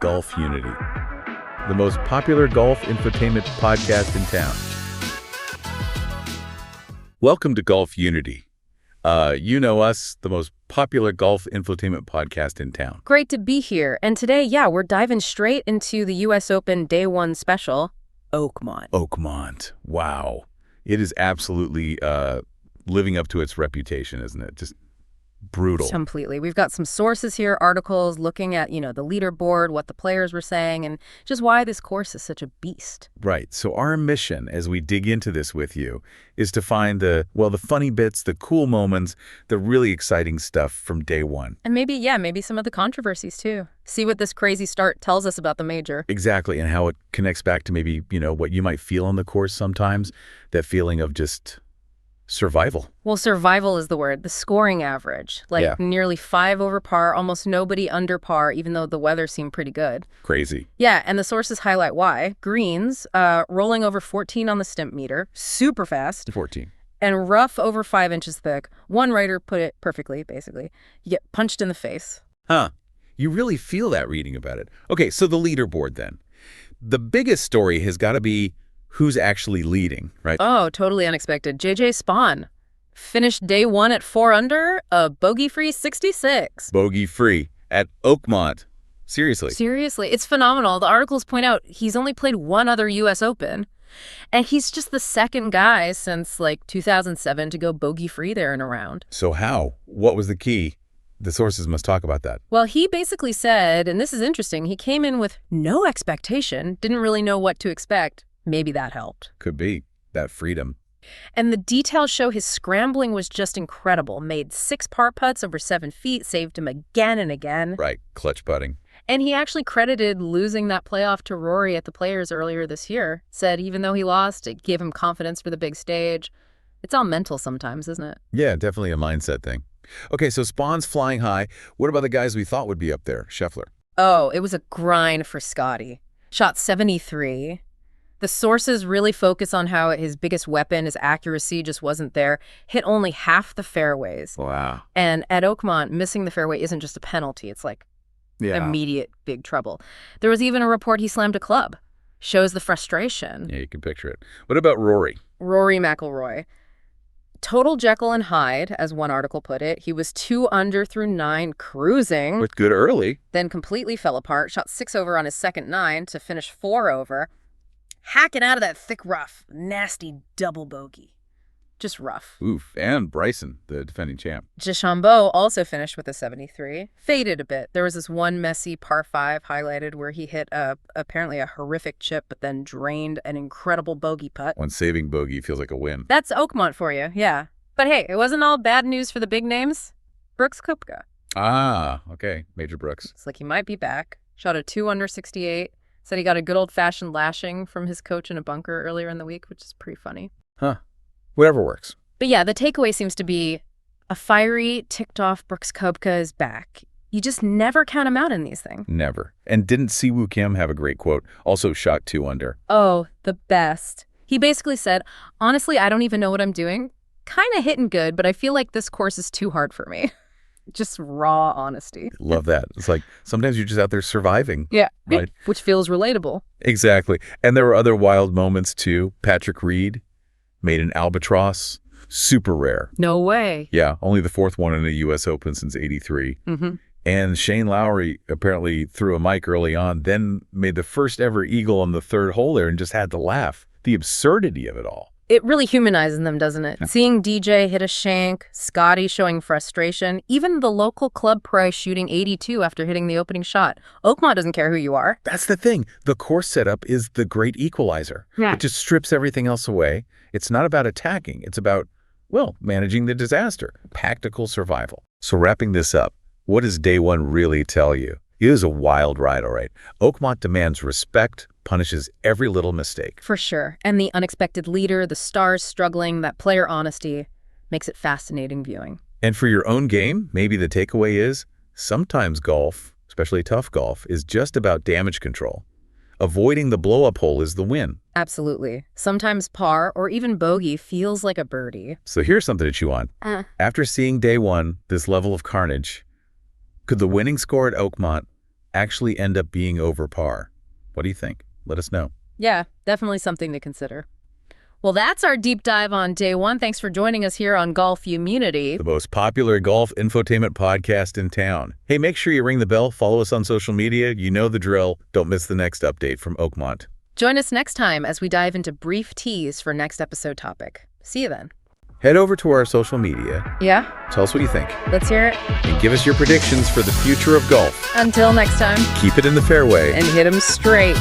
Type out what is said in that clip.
Golfunity, the most popular golf infotainment podcast in town. Welcome to Golfunity. You know us, the most popular golf infotainment podcast in town. Great to be here. And today, we're diving straight into the U.S. Open Day 1 special, Oakmont. Oakmont. Wow. It is absolutely living up to its reputation, isn't it? Just brutal. Completely. We've got some sources here, articles looking at, the leaderboard, what the players were saying, and just why this course is such a beast. Right. So our mission as we dig into this with you is to find the funny bits, the cool moments, the really exciting stuff from day one. And maybe some of the controversies too. See what this crazy start tells us about the major. Exactly. And how it connects back to maybe, what you might feel on the course sometimes, that feeling of just survival. Well, survival is the word. The scoring average, nearly 5 over par, almost nobody under par, even though the weather seemed pretty good. Crazy. Yeah, and the sources highlight why. Greens, rolling over 14 on the stimp meter, super fast. 14. And rough over 5 inches thick. One writer put it perfectly, basically. You get punched in the face. Huh. You really feel that reading about it. Okay, so the leaderboard then. The biggest story has got to be who's actually leading, right? Oh, totally unexpected. Spaun finished day 1 at 4 under, a bogey-free 66. Bogey-free at Oakmont. Seriously. Seriously. It's phenomenal. The articles point out he's only played one other U.S. Open, and he's just the second guy since, 2007 to go bogey-free there in a round. So how? What was the key? The sources must talk about that. Well, he basically said, and this is interesting, he came in with no expectation, didn't really know what to expect. Maybe that helped. Could be. That freedom. And the details show his scrambling was just incredible. Made 6 par putts over 7 feet, saved him again and again. Right. Clutch putting. And he actually credited losing that playoff to Rory at the Players earlier this year. Said even though he lost, it gave him confidence for the big stage. It's all mental sometimes, isn't it? Yeah, definitely a mindset thing. Okay, so Spaun's flying high. What about the guys we thought would be up there? Scheffler. Oh, it was a grind for Scotty. Shot 73. The sources really focus on how his biggest weapon, his accuracy, just wasn't there. Hit only half the fairways. Wow. And at Oakmont, missing the fairway isn't just a penalty. It's immediate big trouble. There was even a report he slammed a club. Shows the frustration. Yeah, you can picture it. What about Rory? Rory McIlroy. Total Jekyll and Hyde, as one article put it. He was 2 under through 9, cruising. With good early. Then completely fell apart. Shot 6 over on his second 9 to finish 4 over. Hacking out of that thick rough. Nasty double bogey. Just rough. Oof. And Bryson, the defending champ. DeChambeau also finished with a 73. Faded a bit. There was this one messy par 5 highlighted where he hit apparently a horrific chip, but then drained an incredible bogey putt. When saving bogey feels like a win. That's Oakmont for you, yeah. But hey, it wasn't all bad news for the big names. Brooks Koepka. Ah, okay. Major Brooks. It's like he might be back. Shot a 2 under 68. Said he got a good old-fashioned lashing from his coach in a bunker earlier in the week, which is pretty funny. Huh. Whatever works. But yeah, the takeaway seems to be a fiery, ticked-off Brooks Koepka is back. You just never count him out in these things. Never. And didn't Siwoo Kim have a great quote? Also shot 2 under. Oh, the best. He basically said, honestly, I don't even know what I'm doing. Kind of hitting good, but I feel like this course is too hard for me. Just raw honesty. Love that. It's like sometimes you're just out there surviving. Yeah. Right? Which feels relatable. Exactly. And there were other wild moments too. Patrick Reed made an albatross. Super rare. No way. Yeah. Only the 4th one in a U.S. Open since '83. Mm-hmm. And Shane Lowry apparently threw a mic early on, then made the first ever eagle on the 3rd hole there and just had to laugh. The absurdity of it all. It really humanizes them, doesn't it? Yeah. Seeing DJ hit a shank, Scotty showing frustration, even the local club price shooting 82 after hitting the opening shot. Oakmont doesn't care who you are. That's the thing. The course setup is the great equalizer. Yeah. It just strips everything else away. It's not about attacking. It's about, managing the disaster. Tactical survival. So wrapping this up, what does day 1 really tell you? It is a wild ride, all right. Oakmont demands respect, punishes every little mistake. For sure. And the unexpected leader, the stars struggling, that player honesty makes it fascinating viewing. And for your own game, maybe the takeaway is sometimes golf, especially tough golf, is just about damage control. Avoiding the blow-up hole is the win. Absolutely. Sometimes par or even bogey feels like a birdie. So here's something to chew on. After seeing day 1, this level of carnage, could the winning score at Oakmont actually end up being over par. What do you think? Let us know. Yeah, definitely something to consider. Well, that's our deep dive on day one. Thanks for joining us here on Golfunity, the most popular golf infotainment podcast in town. Hey, make sure you ring the bell, follow us on social media. You know the drill. Don't miss the next update from Oakmont. Join us next time as we dive into brief tease for next episode topic. See you then. Head over to our social media. Yeah? Tell us what you think. Let's hear it. And give us your predictions for the future of golf. Until next time. Keep it in the fairway. And hit 'em straight.